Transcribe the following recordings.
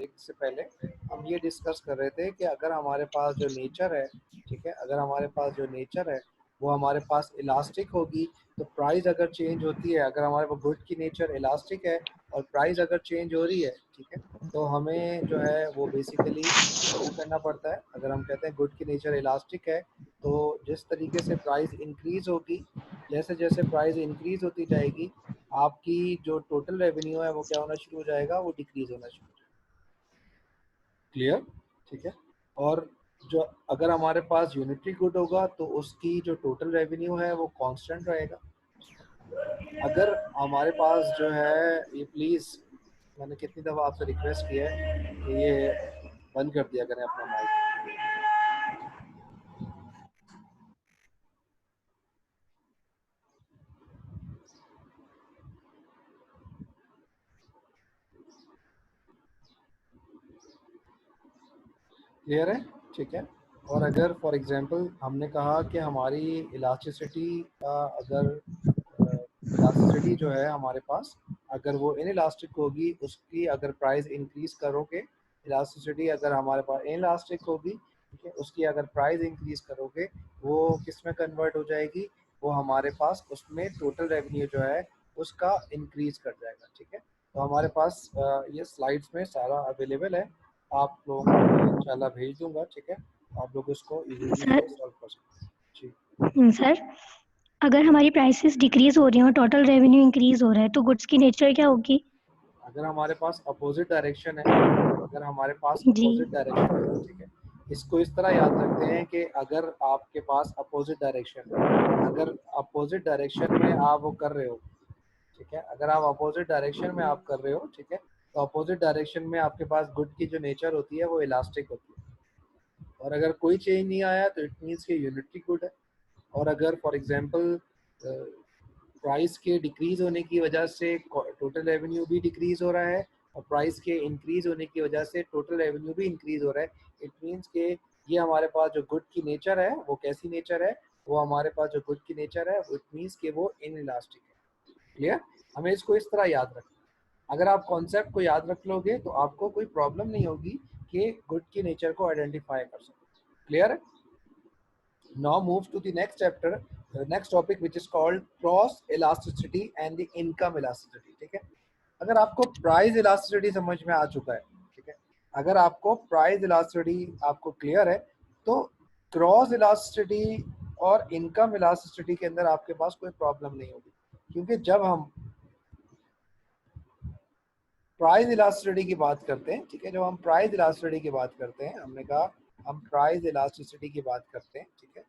Break से पहले हम ये डिस्कस कर रहे थे कि अगर हमारे पास जो नेचर है, ठीक है, अगर हमारे पास जो नेचर है वो हमारे पास इलास्टिक होगी, तो प्राइस अगर चेंज होती है, अगर हमारे पास गुड की नेचर इलास्टिक है और प्राइस अगर चेंज हो रही है, ठीक है, तो हमें जो है वो बेसिकली क्या करना पड़ता है। अगर हम कहते हैं गुड की नेचर इलास्टिक है, तो जिस तरीके से प्राइस इंक्रीज होगी, जैसे जैसे प्राइस इंक्रीज होती जाएगी, आपकी जो टोटल रेवेन्यू है वो क्या होना शुरू हो जाएगा, वो डिक्रीज होना शुरू हो जाएगा। क्लियर? ठीक है। और जो अगर हमारे पास यूनिटरी गुड होगा तो उसकी जो टोटल रेवेन्यू है वो कांस्टेंट रहेगा। अगर हमारे पास जो है ये प्लीज़, मैंने कितनी दफ़ा आपसे रिक्वेस्ट किया है कि ये बंद कर दिया करें अपना माइक। क्लियर है? ठीक है। और अगर फॉर एग्जांपल हमने कहा कि हमारी इलास्टिसिटी का अगर इलास्टिसिटी जो है हमारे पास, अगर वो इन इलास्टिक होगी, उसकी अगर प्राइस इंक्रीज करोगे, इलास्टिसिटी अगर हमारे पास इन इलास्टिक होगी, ठीक है, उसकी अगर प्राइस इंक्रीज करोगे, वो किस में कन्वर्ट हो जाएगी, वो हमारे पास उसमें टोटल रेवेन्यू जो है उसका इंक्रीज कर जाएगा। ठीक है। तो हमारे पास ये स्लाइड्स में सारा अवेलेबल है, आप लोगों को मैं इंशाल्लाह भेज दूंगा। ठीक है, आप लोग इसको इजीली सर से सॉल्व कर सकते हैं। जी, सर अगर हमारी प्राइसेस डिक्रीज हो रही हैं और टोटल रेवेन्यू इंक्रीज हो रहा है तो गुड्स की नेचर क्या होगी? अगर हमारे पास अपोजिट डायरेक्शन है, अगर हमारे पास जी। अपोजिट डायरेक्शन है, ठीक है, इसको इस तरह याद रखते हैं कि अगर आपके पास अपोजिट डायरेक्शन है, अगर अपोजिट डायरेक्शन में आप वो कर रहे हो, ठीक है, अगर आप अपोजिट डायरेक्शन में आप कर रहे हो, ठीक है, तो अपोजिट डायरेक्शन में आपके पास गुड की जो नेचर होती है वो इलास्टिक होती है। और अगर कोई चेंज नहीं आया तो इट मीन्स कि यूनिटरी गुड है। और अगर फॉर एग्जांपल प्राइस के डिक्रीज होने की वजह से टोटल रेवेन्यू भी डिक्रीज हो रहा है, और प्राइस के इंक्रीज होने की वजह से टोटल रेवेन्यू भी इंक्रीज हो रहा है, इट मीन्स कि ये हमारे पास जो गुड की नेचर है वो कैसी नेचर है, वो हमारे पास जो गुड की नेचर है इट मीन्स कि वो इन इलास्टिक है। क्लियर? हमें इसको इस तरह याद रखना। अगर आप कॉन्सेप्ट को याद रख लोगे तो आपको कोई प्रॉब्लम नहीं होगी कि गुड की नेचर को आइडेंटिफाई कर सको। क्लियर है? Now move to the next chapter, next topic, which is called cross elasticity and the income elasticity. ठीक है, अगर आपको प्राइस इलास्टिसिटी समझ में आ चुका है, ठीक है, अगर आपको प्राइस इलास्टिसिटी आपको क्लियर है, तो क्रॉस इलास्टिसिटी और इनकम इलास्टिसिटी के अंदर आपके पास कोई प्रॉब्लम नहीं होगी। क्योंकि जब हम प्राइस इलास्टिसिटी की बात करते हैं, ठीक है, जब हम प्राइस इलास्टिसिटी की बात करते हैं, हमने कहा हम प्राइस इलास्टिसिटी की बात करते हैं, ठीक है,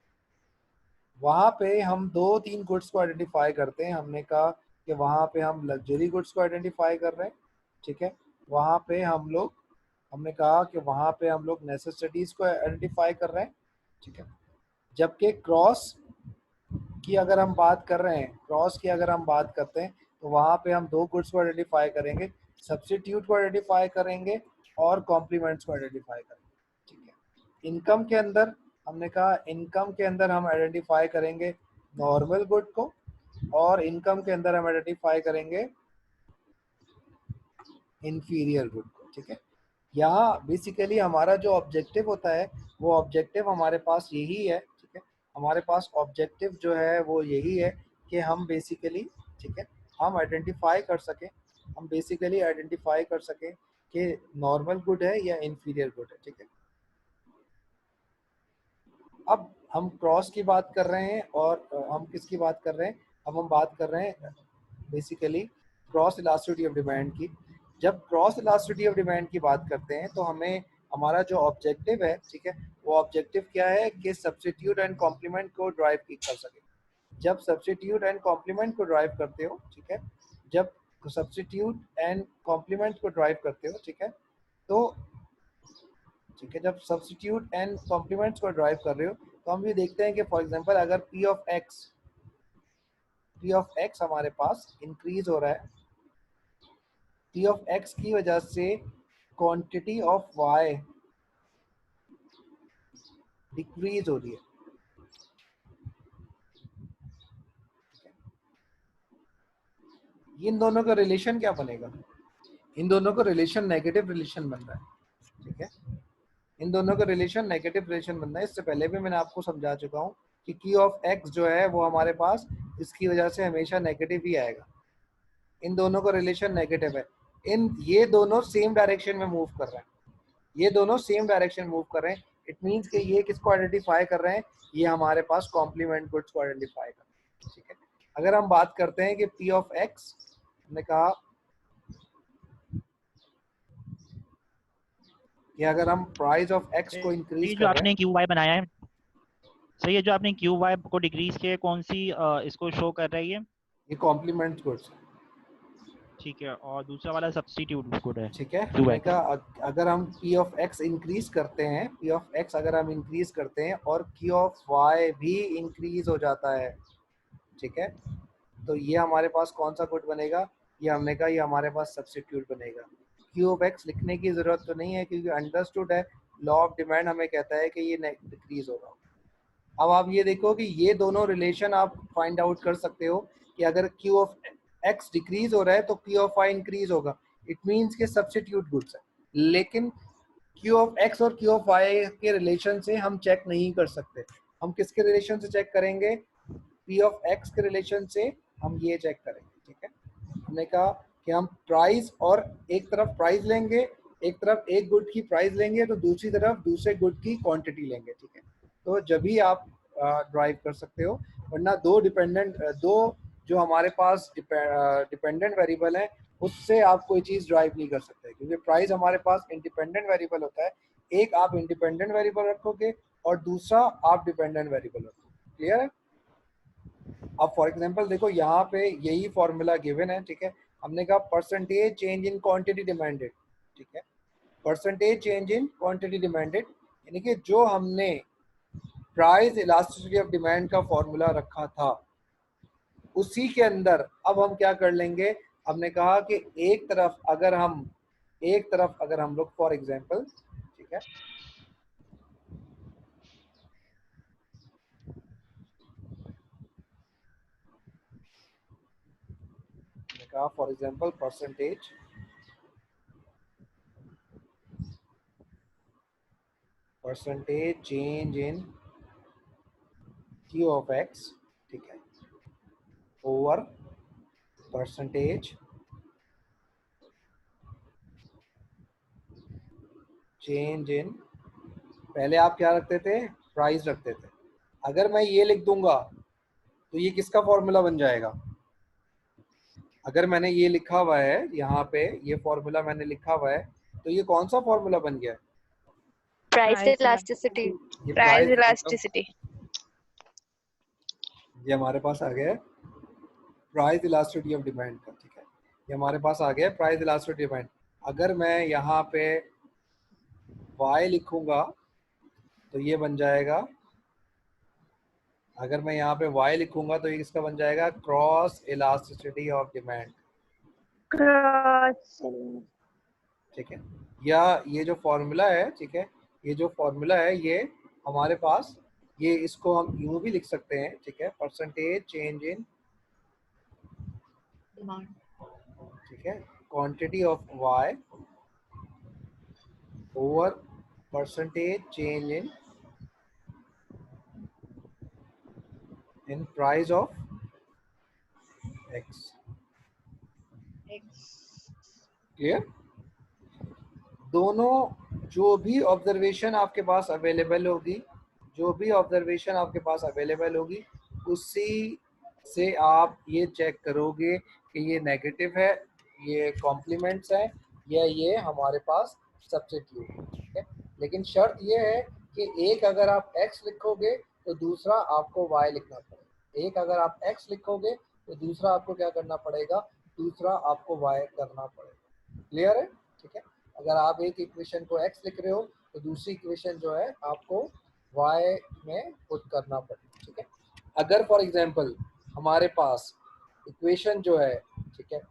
वहाँ पे हम दो तीन गुड्स को आइडेंटिफाई करते हैं। हमने कहा कि वहाँ पे हम लग्जरी गुड्स को आइडेंटिफाई कर रहे हैं, ठीक है, वहाँ पे हम लोग, हमने कहा कि वहाँ पे हम लोग नेसेसिटीज़ को आइडेंटिफाई कर रहे हैं, ठीक है। जबकि क्रॉस की अगर हम बात कर रहे हैं, क्रॉस की अगर हम बात करते हैं, तो वहाँ पे हम दो गुड्स को आइडेंटिफाई करेंगे, सब्स्टिट्यूट को आइडेंटिफाई करेंगे और कॉम्प्लीमेंट्स को आइडेंटिफाई करेंगे, ठीक है। इनकम के अंदर हमने कहा, इनकम के अंदर हम आइडेंटिफाई करेंगे नॉर्मल गुड को, और इनकम के अंदर हम आइडेंटिफाई करेंगे इंफीरियर गुड को, ठीक है। यहाँ बेसिकली हमारा जो ऑब्जेक्टिव होता है, वो ऑब्जेक्टिव हमारे पास यही है, ठीक है, हमारे पास ऑब्जेक्टिव जो है वो यही है कि हम बेसिकली, ठीक है, हम आइडेंटिफाई कर सकें, हम बेसिकली आइडेंटिफाई कर सकें कि नॉर्मल गुड है या इंफीरियर गुड है, ठीक है। अब हम क्रॉस की बात कर रहे हैं, और हम किसकी बात कर रहे हैं, अब हम बात कर रहे हैं basically cross elasticity of demand की। जब क्रॉस इलास्टिसिटी ऑफ डिमांड की बात करते हैं तो हमें, हमारा जो ऑब्जेक्टिव है, ठीक है, वो ऑब्जेक्टिव क्या है कि सब्स्टिट्यूट एंड कॉम्प्लीमेंट को ड्राइव कर सके। जब सब्स्टिट्यूट एंड कॉम्प्लीमेंट को ड्राइव करते हो, ठीक है, जब सब्स्टिट्यूट एंड कॉम्प्लीमेंट को ड्राइव करते हो, ठीक है, तो ठीक है, जब सब्स्टिट्यूट एंड कॉम्प्लीमेंट्स को ड्राइव कर रहे हो, तो हम ये देखते हैं कि फॉर एग्जांपल अगर पी ऑफ एक्स हमारे पास इंक्रीज हो रहा है, पी ऑफ एक्स की वजह से क्वांटिटी ऑफ वाई डिक्रीज हो रही है, इन दोनों का रिलेशन क्या बनेगा? इन दोनों का रिलेशन नेगेटिव रिलेशन बन रहा है, ठीक है। इन दोनों का रिलेशन नेगेटिव रिलेशन बन रहा है। इससे पहले भी मैंने आपको समझा चुका हूँ कि Q ऑफ X जो है वो हमारे पास इसकी वजह से हमेशा नेगेटिव ही आएगा। इन दोनों का रिलेशन नेगेटिव है। ये दोनों सेम डायरेक्शन में मूव कर रहे हैं, ये दोनों सेम डायरेक्शन मूव कर रहे हैं। इट मींस कि ये किसको आइडेंटिफाई कर रहे हैं, ये हमारे पास कॉम्प्लीमेंट गुड्स को आइडेंटिफाई कर रहे हैं, ठीक है। अगर हम बात करते हैं कि P ऑफ X, हमने कहा कि अगर हम प्राइस ऑफ X को इंक्रीज ये कर जो रहे हैं, आपने क्यू वाई बनाया है, सही है, जो आपने क्यू वाई को डिक्रीज किया, कौन सी इसको शो कर रहा है ये कॉम्प्लीमेंट गुड्स, ठीक है, और दूसरा वाला सब्स्टिट्यूट गुड है, ठीक है। क्यू हमने एक्स। कहा अगर हम P ऑफ X इंक्रीज करते हैं, P ऑफ X अगर हम इंक्रीज करते हैं और Q ऑफ Y भी इंक्रीज हो जाता है, ठीक है, तो ये हमारे पास कौन सा गुड बनेगा, ये हमने कहा ये हमारे पास सब्स्टिट्यूट बनेगा। Q ऑफ X लिखने की जरूरत तो नहीं है क्योंकि अंडरस्टूड है, लॉ ऑफ डिमांड हमें कहता है कि ये डिक्रीज होगा। अब आप ये देखो कि ये दोनों रिलेशन आप फाइंड आउट कर सकते हो कि अगर Q ऑफ X डिक्रीज हो रहा है तो Q ऑफ Y इंक्रीज होगा। इट मींस के सब्स्टिट्यूट गुड्स है, लेकिन Q ऑफ X और Q ऑफ Y के रिलेशन से हम चेक नहीं कर सकते। हम किसके रिलेशन से चेक करेंगे, P ऑफ X के रिलेशन से हम ये चेक करेंगे, ठीक है। हमने कहा कि हम प्राइस और एक तरफ प्राइस लेंगे, एक तरफ एक गुड की प्राइस लेंगे तो दूसरी तरफ दूसरे गुड की क्वांटिटी लेंगे, ठीक है। तो जब भी आप ड्राइव कर सकते हो, वरना दो जो हमारे पास डिपेंडेंट वेरिएबल है उससे आप कोई चीज़ ड्राइव नहीं कर सकते, क्योंकि प्राइस हमारे पास इंडिपेंडेंट वेरिएबल होता है। एक आप इंडिपेंडेंट वेरिएबल रखोगे और दूसरा आप डिपेंडेंट वेरिएबल रखोगे। क्लियर है? अब फॉर एग्जांपल देखो यहाँ पे यही फॉर्मूला गिवन है, ठीक है। हमने कहा percentage change in quantity demanded, ठीक है। Percentage change in quantity demanded यानी कि जो हमने प्राइस इलास्टिसिटी ऑफ डिमांड का फॉर्मूला रखा था उसी के अंदर अब हम क्या कर लेंगे, हमने कहा कि एक तरफ अगर हम लोग फॉर एग्जांपल, ठीक है, हमने कहा for example percentage change in Q of X, ठीक है, ओवर परसेंटेज चेंज इन, पहले आप क्या रखते थे, प्राइस रखते थे। अगर मैं ये लिख दूंगा तो ये किसका फॉर्मूला बन जाएगा, अगर मैंने ये लिखा हुआ है यहाँ पे, ये फॉर्मूला मैंने लिखा हुआ है, तो ये कौन सा फॉर्मूला बन गया, प्राइस इलास्टिसिटी। ये प्राइस प्राइस इलास्टिसिटी। ये हमारे पास आ गया प्राइस इलास्टिसिटी ऑफ डिमांड का, ठीक है। ये हमारे पास आ गया प्राइस इलास्टिसिटी डिमांड। अगर मैं यहाँ पे y लिखूंगा तो ये बन जाएगा, अगर मैं यहाँ पे y लिखूंगा तो ये किसका बन जाएगा, क्रॉस इलास्टिसिटी ऑफ डिमांड, ठीक है। या ये जो फॉर्मूला है, ठीक है, ये जो फॉर्मूला है ये हमारे पास, ये इसको हम यूं भी लिख सकते हैं, ठीक है, परसेंटेज चेंज इन, ठीक है, quantity of y over percentage change in price of x। Clear? दोनों जो भी ऑब्जर्वेशन आपके पास अवेलेबल होगी, उसी से आप ये चेक करोगे कि ये नेगेटिव है, ये कॉम्प्लीमेंट्स है, या ये हमारे पास सब्स्टिट्यूट है, ठीक है। लेकिन शर्त ये है कि एक अगर आप x लिखोगे तो दूसरा आपको y लिखना पड़ेगा, एक अगर आप x लिखोगे तो दूसरा आपको क्या करना पड़ेगा, दूसरा आपको y करना पड़ेगा। क्लियर है? ठीक है। अगर आप एक इक्वेशन को x लिख रहे हो तो दूसरी इक्वेशन जो है आपको y में पुट करना पड़ेगा, ठीक है। अगर फॉर एग्जांपल हमारे पास इक्वेशन जो है, ठीक है,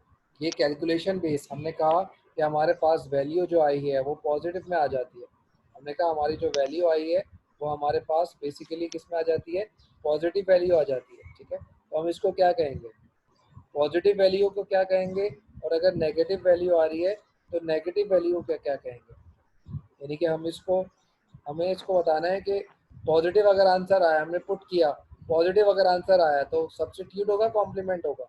ये कैलकुलेशन बेस, हमने कहा कि हमारे पास वैल्यू जो आई है वो पॉजिटिव में आ जाती है। हमने कहा हमारी जो वैल्यू आई है वो हमारे पास बेसिकली किस में आ जाती है, पॉजिटिव वैल्यू आ जाती है, ठीक है। तो हम इसको क्या कहेंगे, पॉजिटिव वैल्यू को क्या कहेंगे, और अगर नेगेटिव वैल्यू आ रही है तो नेगेटिव वैल्यू क्या क्या कहेंगे, यानी कि हमें इसको बताना है कि पॉजिटिव अगर आंसर आया, हमने पुट किया पॉजिटिव अगर आंसर आया तो सब्स्टिट्यूट होगा कॉम्प्लीमेंट होगा?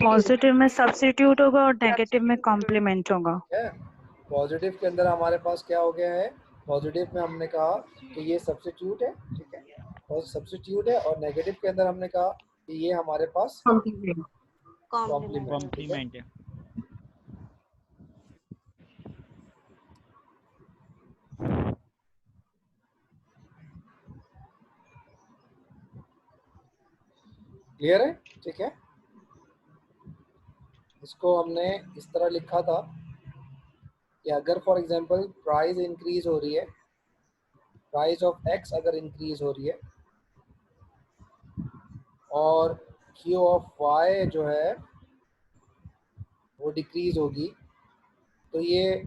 पॉजिटिव में सब्स्टिट्यूट होगा और नेगेटिव में कॉम्प्लीमेंट होगा। है पॉजिटिव के अंदर हमारे पास क्या हो गया है, पॉजिटिव में हमने कहा कि ये सब्स्टिट्यूट है, ठीक है, और सब्स्टिट्यूट है, और नेगेटिव के अंदर हमने कहा कि ये हमारे पास कॉम्प्लीमेंट। कॉम्प्लीमेंट, ठीक है। कॉम्प्लीमेंट है। क्लियर है, ठीक है। इसको हमने इस तरह लिखा था कि अगर फॉर एग्जांपल प्राइस इंक्रीज हो रही है, प्राइस ऑफ एक्स अगर इंक्रीज हो रही है और क्यू ऑफ वाई जो है वो डिक्रीज होगी, तो ये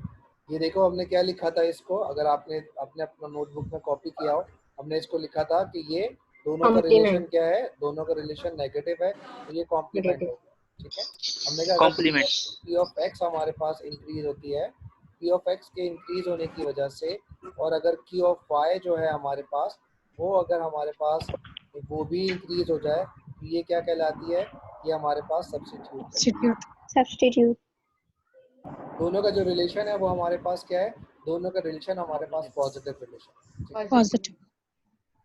देखो हमने क्या लिखा था इसको, अगर आपने अपना नोटबुक में कॉपी किया हो, हमने इसको लिखा था कि ये दोनों का रिलेशन क्या है, दोनों का रिलेशन नेगेटिव है, तो ये कॉम्प्लीमेंट हो गया, ठीक है। हमने कहा कॉम्प्लीमेंट। पी ऑफ एक्स हमारे पास इंक्रीज होती है, पी ऑफ एक्स के इंक्रीज होने की वजह से, और अगर क्यू ऑफ वाई जो है हमारे पास, वो अगर हमारे पास वो भी इंक्रीज हो जाए, तो ये क्या कहलाती है, ये हमारे पास सब्स्टिट्यूट। सब्स्टिट्यूट। दोनों का जो रिलेशन है वो हमारे पास क्या है, दोनों का रिलेशन हमारे पास पॉजिटिव रिलेशन। पॉजिटिव।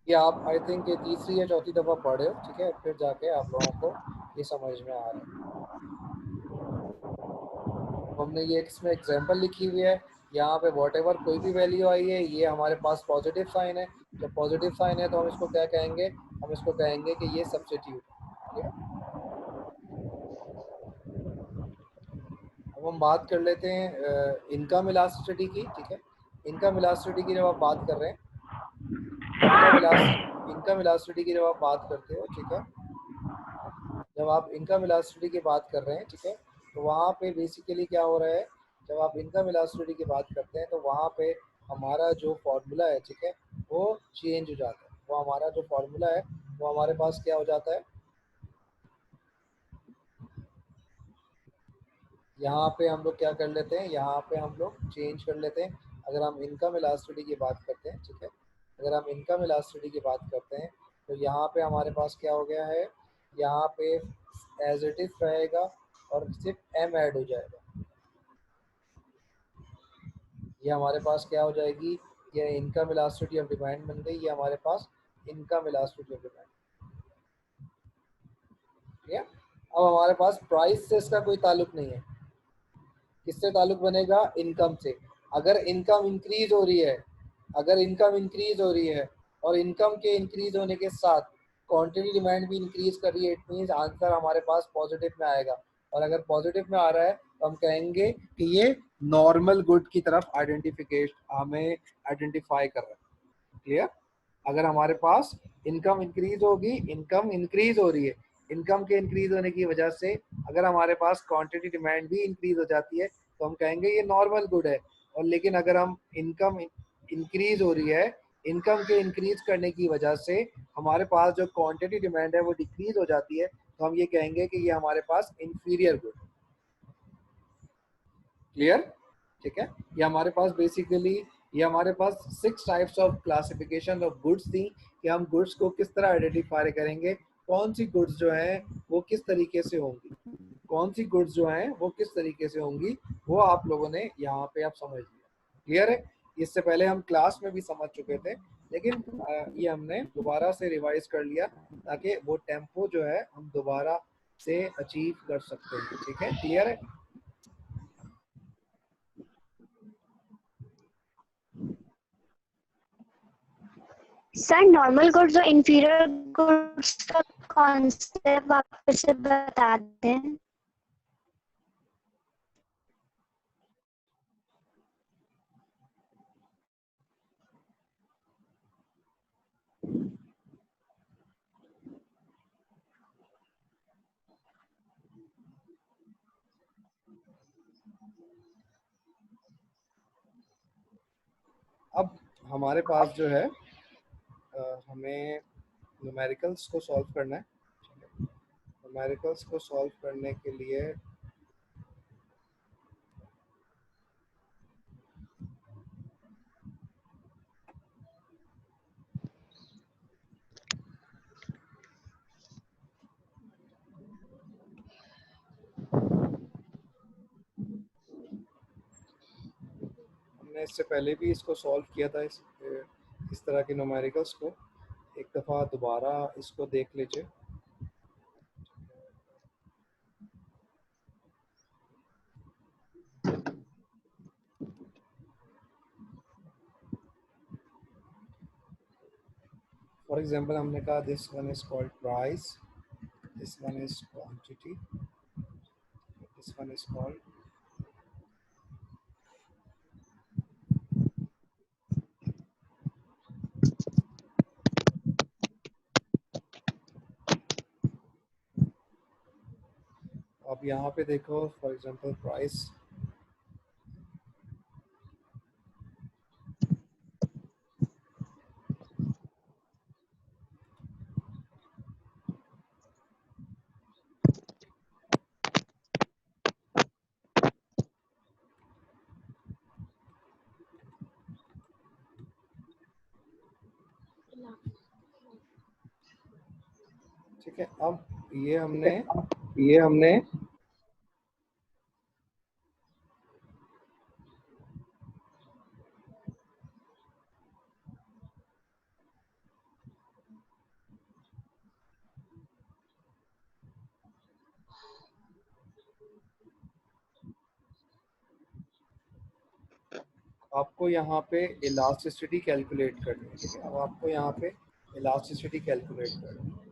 ये आप आई थिंक ये तीसरी या चौथी दफ़ा पढ़े हो, ठीक है, फिर जाके आप लोगों को ये समझ में आ रहा है। हमने ये इसमें एग्जांपल लिखी हुई है, यहाँ पे वॉटेवर कोई भी वैल्यू आई है, ये हमारे पास पॉजिटिव साइन है, जब पॉजिटिव साइन है तो हम इसको क्या कहेंगे, हम इसको कहेंगे कि ये सब्स्टिट्यूट है। अब हम बात कर लेते हैं इनकम इलास्टिसिटी की, ठीक है। इनकम इलास्टिसिटी की जब आप बात कर रहे हैं, इनकम इलास्टिसिटी की जब आप बात करते हो, ठीक है, जब आप इनकम इलास्टिसिटी की बात कर रहे हैं, ठीक है, तो वहाँ पे बेसिकली क्या हो रहा है, जब आप इनकम इलास्टिसिटी की बात करते हैं तो वहाँ पे हमारा जो फॉर्मूला है, ठीक है, वो चेंज हो जाता है, वो हमारा जो फॉर्मूला है वो हमारे पास क्या हो जाता है, यहाँ पे हम लोग क्या कर लेते हैं, यहाँ पे हम लोग चेंज कर लेते हैं। अगर हम इनकम इलास्टिसिटी की बात करते हैं, ठीक है, अगर हम इनकम इलास्टिसिटी की बात करते हैं तो यहाँ पे हमारे पास क्या हो गया है, यहाँ पे एज इट इज रहेगा और सिर्फ एम ऐड हो जाएगा, ये हमारे पास क्या हो जाएगी, ये इनकम इलास्टिसिटी ऑफ डिमांड बन गई, ये हमारे पास इनकम इलास्टिसिटी ऑफ डिमांड, ठीक है। अब हमारे पास प्राइस से इसका कोई ताल्लुक नहीं है, किससे ताल्लुक बनेगा, इनकम से। अगर इनकम इंक्रीज हो रही है, अगर इनकम इंक्रीज हो रही है और इनकम के इंक्रीज होने के साथ क्वांटिटी डिमांड भी इंक्रीज कर रही है, इट मींस आंसर हमारे पास पॉजिटिव में आएगा, और अगर पॉजिटिव में आ रहा है तो हम कहेंगे कि ये नॉर्मल गुड की तरफ आइडेंटिफिकेशन हमें आइडेंटिफाई कर रहा है। क्लियर? अगर हमारे पास इनकम इंक्रीज होगी, इनकम इंक्रीज हो रही है, इनकम के इंक्रीज होने की वजह से अगर हमारे पास क्वांटिटी डिमांड भी इंक्रीज हो जाती है तो हम कहेंगे ये नॉर्मल गुड है। और लेकिन अगर हम इनकम इंक्रीज हो रही है, इनकम के इंक्रीज करने की वजह से हमारे पास जो क्वांटिटी डिमांड है वो डिक्रीज हो जाती है, तो हम ये कहेंगे कि ये हमारे पास इंफीरियर गुड। क्लियर? ठीक है, ये हमारे पास बेसिकली ये हमारे पास 6 types of classification of goods थी कि हम गुड्स को किस तरह आइडेंटिफाई करेंगे, कौन सी गुड्स जो हैं वो किस तरीके से होंगी, कौन सी गुड्स जो हैं वो किस तरीके से होंगी, वो आप लोगों ने यहाँ पे आप समझ लिया। क्लियर है? इससे पहले हम क्लास में भी समझ चुके थे, लेकिन ये हमने दोबारा से रिवाइज कर लिया ताकि वो टेम्पो जो है हम दोबारा से अचीव कर सकते हैं। ठीक है, क्लियर है? सर नॉर्मल गुड्स और इंफीरियर गुड्स का कॉन्सेप्ट वापस से बता दें। अब हमारे पास जो है हमें न्यूमेरिकल्स को सॉल्व करना है। न्यूमेरिकल्स को सॉल्व करने के लिए हमने इससे पहले भी इसको सॉल्व किया था, इस तरह के न्यूमेरिकल्स को। एक दफ़ा दोबारा इसको देख लीजिए। फॉर एग्जांपल हमने कहा this one is called price, this one is quantity, this one is called अब यहाँ पे देखो फॉर एग्जांपल प्राइस, ठीक है। अब ये हमने आपको यहाँ पे इलास्टिसिटी कैलकुलेट करनी है, ठीक है। अब आपको यहाँ पे इलास्टिसिटी कैलकुलेट करनी है।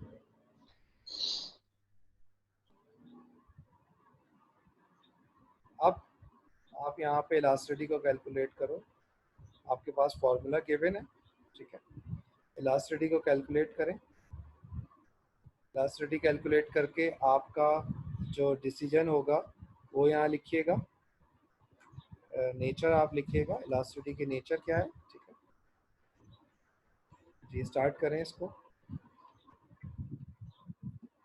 अब आप यहाँ पे इलास्टिसिटी को कैलकुलेट करो, आपके पास फॉर्मूला गिवन है, ठीक है। इलास्टिसिटी को कैलकुलेट करें। इलास्टिसिटी कैलकुलेट करके आपका जो डिसीजन होगा वो यहाँ लिखिएगा, नेचर आप लिखिएगा, इलास्टिसिटी की नेचर क्या है, ठीक है जी। स्टार्ट करें इसको,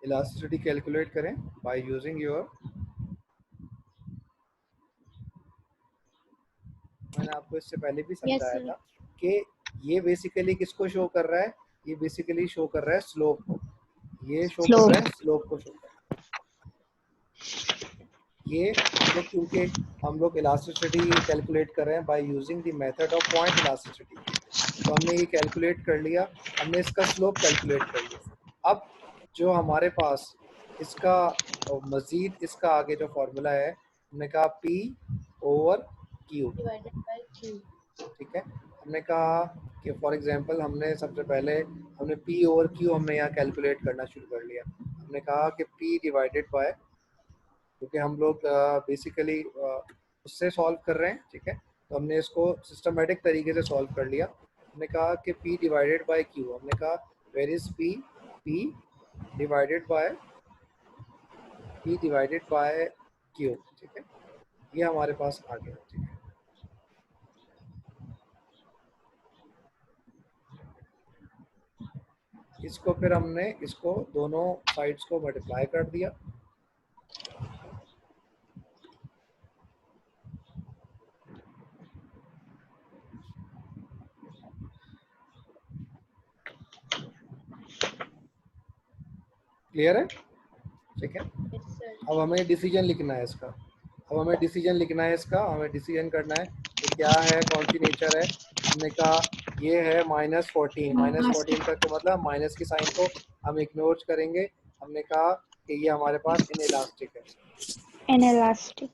इलास्टिसिटी कैलकुलेट करें बाय यूजिंग योर, मैंने आपको इससे पहले भी समझाया था कि ये बेसिकली किसको शो कर रहा है, ये बेसिकली शो कर रहा है स्लोप को, ये शो कर रहा है स्लोप को शो कर रहा है। ये क्योंकि हम लोग इलास्टिसिटी कैलकुलेट कर रहे हैं by using the method of point elasticity, तो हमने ये कैलकुलेट कर लिया, हमने इसका स्लोप कैलकुलेट कर लिया। अब जो हमारे पास इसका मज़ीद इसका आगे जो फार्मूला है, हमने कहा P ओवर Q, ठीक है। हमने कहा कि फॉर एग्जांपल हमने सबसे पहले हमने P ओवर Q हमने यहाँ कैलकुलेट करना शुरू कर लिया। हमने कहा कि P डिवाइडेड बाय, क्योंकि हम लोग बेसिकली उससे सॉल्व कर रहे हैं, ठीक है, तो हमने इसको सिस्टमेटिक तरीके से सॉल्व कर लिया। हमने कहा कि P डिवाइडेड बाय Q, हमने कहा where is P, P divided by Q, ठीक है। ये हमारे पास आ गया, ठीक है। इसको फिर हमने इसको दोनों साइड्स को मल्टीप्लाई कर दिया, क्लियर है, ठीक है। अब हमें डिसीजन लिखना है इसका, हमें डिसीजन करना है कि क्या है, कौन सी नेचर है। हमने कहा ये है -14, -14 का तो मतलब माइनस की साइन को हम इग्नोर करेंगे। हमने कहा कि ये हमारे पास इनइलास्टिक है, इनइलास्टिक,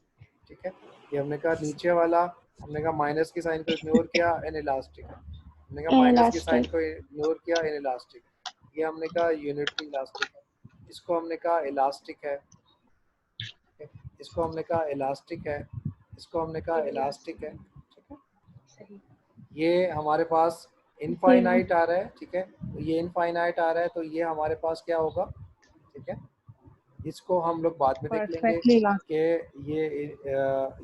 ठीक है। ये हमने कहा नीचे वाला, हमने कहा माइनस की साइन को इग्नोर किया, इनइलास्टिक है। हमने कहा माइनस की साइन को इग्नोर किया, इनइलास्टिक। ये हमने कहा यूनिटरी इलास्टिक है, इसको हमने कहा इलास्टिक है, इसको हमने कहा इलास्टिक है, इसको हमने कहा इलास्टिक है, ठीक है। ये हमारे पास इनफाइनाइट आ रहा है, ठीक है, तो ये इनफाइनाइट आ रहा है, तो ये हमारे पास क्या होगा, ठीक है। इसको हम लोग बाद में देख लेंगे कि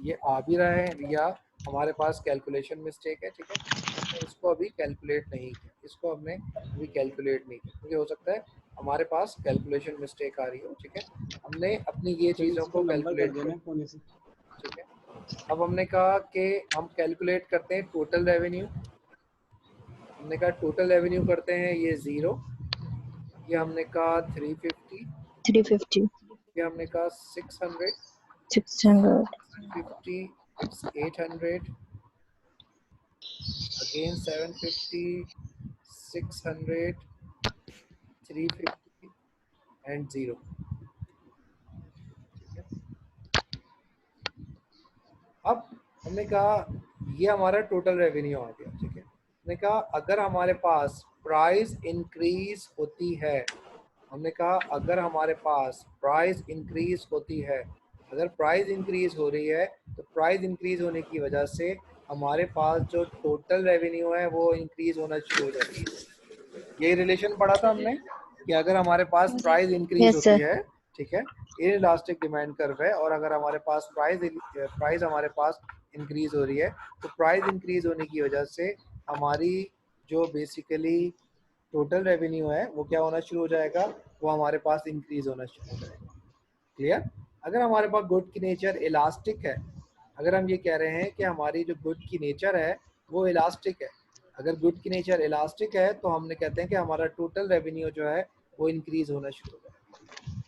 ये आ भी रहा है या हमारे पास कैलकुलेशन मिस्टेक है, ठीक है। हमने इसको अभी कैलकुलेट नहीं किया, इसको हमने अभी कैलकुलेट नहीं किया, क्योंकि हो सकता है हमारे पास कैलकुलेशन मिस्टेक आ रही हो, ठीक है। हमने अपनी ये चीज़ों को कैलकुलेट किया, ठीक है। अब हमने कहा कि हम कैलकुलेट करते हैं टोटल रेवेन्यू। हमने कहा टोटल रेवेन्यू करते हैं, ये 0, ये हमने कहा 350, 350, ये हमने कहा 600, 600, 50, 800, अगेन 750, 600, 350 एंड 0। अब हमने कहा ये हमारा टोटल रेवेन्यू आ गया, ठीक है। हमने कहा अगर हमारे पास प्राइस इंक्रीज होती है, हमने कहा अगर हमारे पास प्राइस इंक्रीज होती है, अगर प्राइस इंक्रीज हो रही है तो प्राइस इंक्रीज होने की वजह से हमारे पास जो टोटल रेवेन्यू है वो इंक्रीज होना शुरू हो जाती है। ये रिलेशन पढ़ा था हमने कि अगर हमारे पास प्राइस इंक्रीज Yes, sir. होती है, ठीक है, इनइलास्टिक डिमांड कर्व है, और अगर हमारे पास प्राइस हमारे पास इंक्रीज हो रही है तो प्राइस इंक्रीज होने की वजह से हमारी जो बेसिकली टोटल रेवेन्यू है वो क्या होना शुरू हो जाएगा, वो हमारे पास इंक्रीज होना शुरू हो जाएगा। क्लियर? अगर हमारे पास गुड की नेचर इलास्टिक है, अगर हम ये कह रहे हैं कि हमारी जो गुड की नेचर है वो इलास्टिक है, अगर गुड की नेचर इलास्टिक है तो हमने कहते हैं कि हमारा टोटल रेवेन्यू जो है वो इंक्रीज होना शुरू हो जाएगा।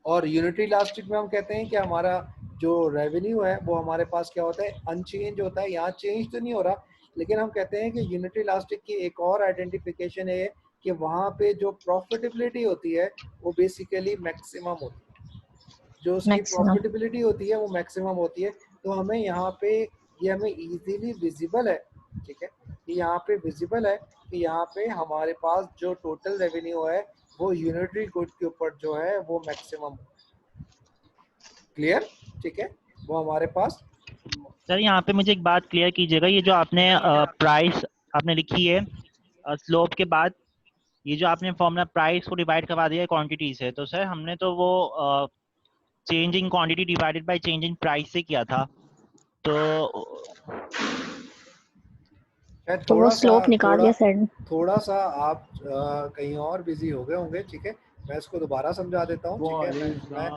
और यूनिटरी इलास्टिक में हम कहते हैं कि हमारा जो रेवेन्यू है वो हमारे पास क्या होता है, अनचेंज होता है। यहाँ चेंज तो नहीं हो रहा, लेकिन हम कहते हैं कि यूनिटरी इलास्टिक की एक और आइडेंटिफिकेशन है कि वहाँ पे जो प्रॉफिटेबिलिटी होती है वो बेसिकली मैक्सिमम होती है, जो उसकी Maximum. प्रॉफिटेबिलिटी होती है वो मैक्सिमम होती है। तो हमें यहाँ पे ये हमें इजीली विजिबल है, ठीक है, ये यहाँ पे विजिबल है कि यहाँ पे हमारे पास जो टोटल रेवेन्यू है वो यूनिटरी गुड के ऊपर जो है वो मैक्सिमम। क्लियर? ठीक है, वो हमारे पास। सर यहाँ पे मुझे एक बात क्लियर कीजिएगा, ये जो आपने प्राइस आपने लिखी है स्लोप के बाद, ये जो आपने फॉर्मूला प्राइस को डिवाइड करवा दिया है क्वांटिटी से, तो सर हमने तो वो change in quantity divided by change in price से किया था, तो शायद तो वो स्लोप निकाल दिया सर ने। थोड़ा सा आप कहीं और बिजी हो गए होंगे, ठीक है। मैं इसको दोबारा समझा देता हूँ, ठीक है। मैं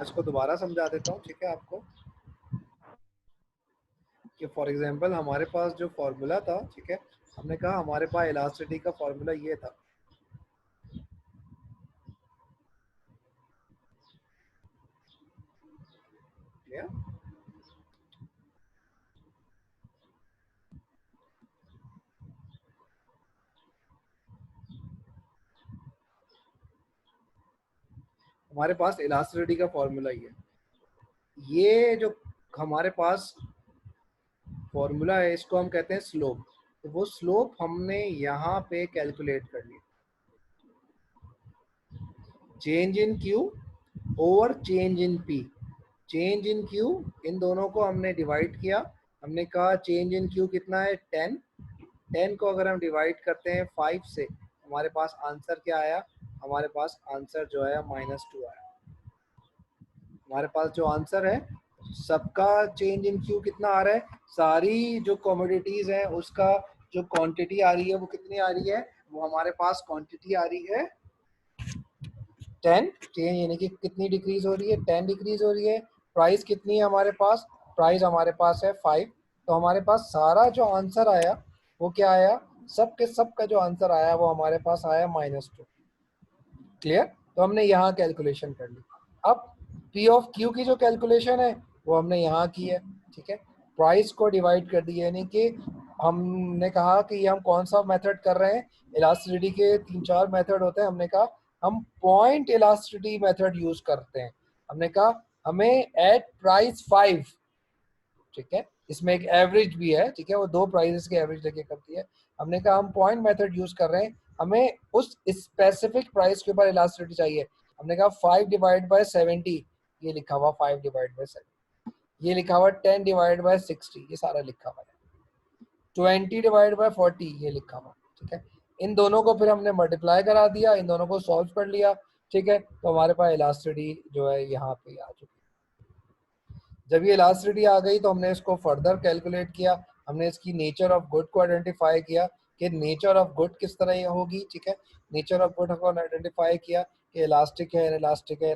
इसको दोबारा समझा देता हूँ, ठीक है, आपको कि फॉर एग्जांपल हमारे पास जो फॉर्मूला था, ठीक है, हमने कहा हमारे पास इलास्टिसिटी का फॉर्मूला ये था, क्लियर? हमारे पास इलास्टिसिटी का फॉर्मूला ये जो हमारे पास फॉर्मूला है इसको हम कहते हैं स्लोप। तो वो स्लोप हमने यहाँ पे कैलकुलेट कर लिया, change in Q over change in P. Change in Q, इन दोनों को हमने डिवाइड किया, हमने कहा चेंज इन क्यू कितना है 10, 10 को अगर हम डिवाइड करते हैं 5 से, हमारे पास आंसर क्या आया, हमारे पास आंसर जो है -2 आया। हमारे पास जो आंसर है सबका चेंज इन क्यू कितना आ रहा है, सारी जो कमोडिटीज है उसका जो क्वांटिटी आ रही है वो कितनी आ रही है, वो हमारे पास क्वांटिटी आ रही है 10, चेंज यानी कि कितनी डिक्रीज हो रही है, 10 डिक्रीज हो रही है। प्राइस कितनी है हमारे पास, प्राइस हमारे पास है 5। तो हमारे पास सारा जो आंसर आया वो क्या आया, सब के सब का जो आंसर आया वो हमारे पास आया -2। क्लियर? तो हमने यहाँ कैलकुलेशन कर ली। अब पी ऑफ क्यू की जो कैलकुलेशन है वो हमने यहाँ की है, ठीक है। प्राइस को डिवाइड कर दिया, यानी कि हमने कहा कि ये हम कौन सा मेथड कर रहे हैं, इलास्टिसिटी के 3-4 मेथड होते हैं, हमने कहा हम पॉइंट इलास्टिसिटी मेथड यूज करते हैं। हमने कहा हमें एट प्राइस 5, ठीक है, इसमें एक एवरेज भी है, ठीक है, वो दो प्राइसेस के एवरेज लेके करती है। हमने कहा हम पॉइंट मेथड यूज कर रहे हैं, हमें उस स्पेसिफिक प्राइस के ऊपर इलास्टिसिटी चाहिए। हमने कहा 5 डिवाइड बाय 70, ये लिखा हुआ 5 डिवाइड बाय 70, ये लिखा हुआ 10 डिवाइड बाय 60, ये सारा लिखा हुआ है, 20 डिवाइड बाय 40 ये लिखा हुआ, ठीक है। इन दोनों को फिर हमने मल्टीप्लाई करा दिया, इन दोनों को सॉल्व कर लिया, ठीक है। तो हमारे पास इलास्टिसिटी जो है यहाँ पे आ चुकी है। जब ये इलास्टिसिटी आ गई तो हमने इसको फर्दर कैलकुलेट किया, हमने इसकी नेचर ऑफ गुड को आइडेंटिफाई किया कि नेचर ऑफ गुड किस तरह होगी, ठीक है। नेचर ऑफ गुड को आइडेंटिफाई किया कि इलास्टिक है, इलास्टिक है,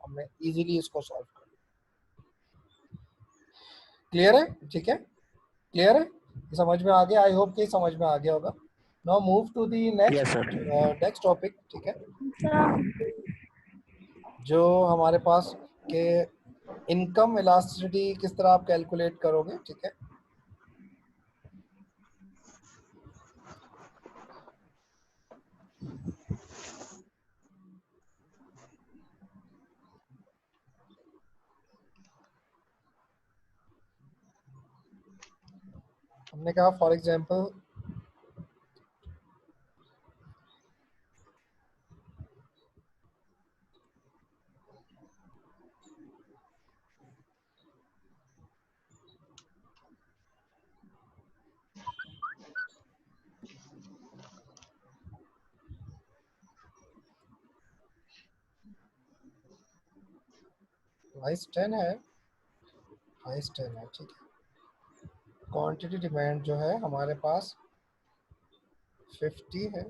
हमने इजीली इसको सॉल्व कर लिया। क्लियर है? ठीक है, क्लियर है, समझ में आ गया? आई होप कि समझ में आ गया होगा। Now move to the next topic, ठीक है, जो हमारे पास के इनकम इलास्टिसिटी किस तरह आप कैलकुलेट करोगे, ठीक है। हमने कहा फॉर एग्जांपल प्राइस 10 है, प्राइस 10 है, ठीक है। क्वांटिटी डिमांड जो है हमारे पास 50 है,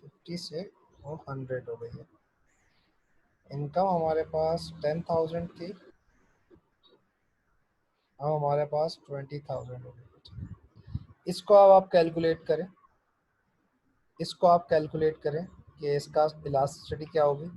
50 से वो 100 हो गई है। इनकम हमारे पास 10,000 थी, अब हमारे पास 20,000 हो गई। इसको अब आप कैलकुलेट करें, इसको आप कैलकुलेट करें कि इसका इलास्टिसिटी क्या होगी।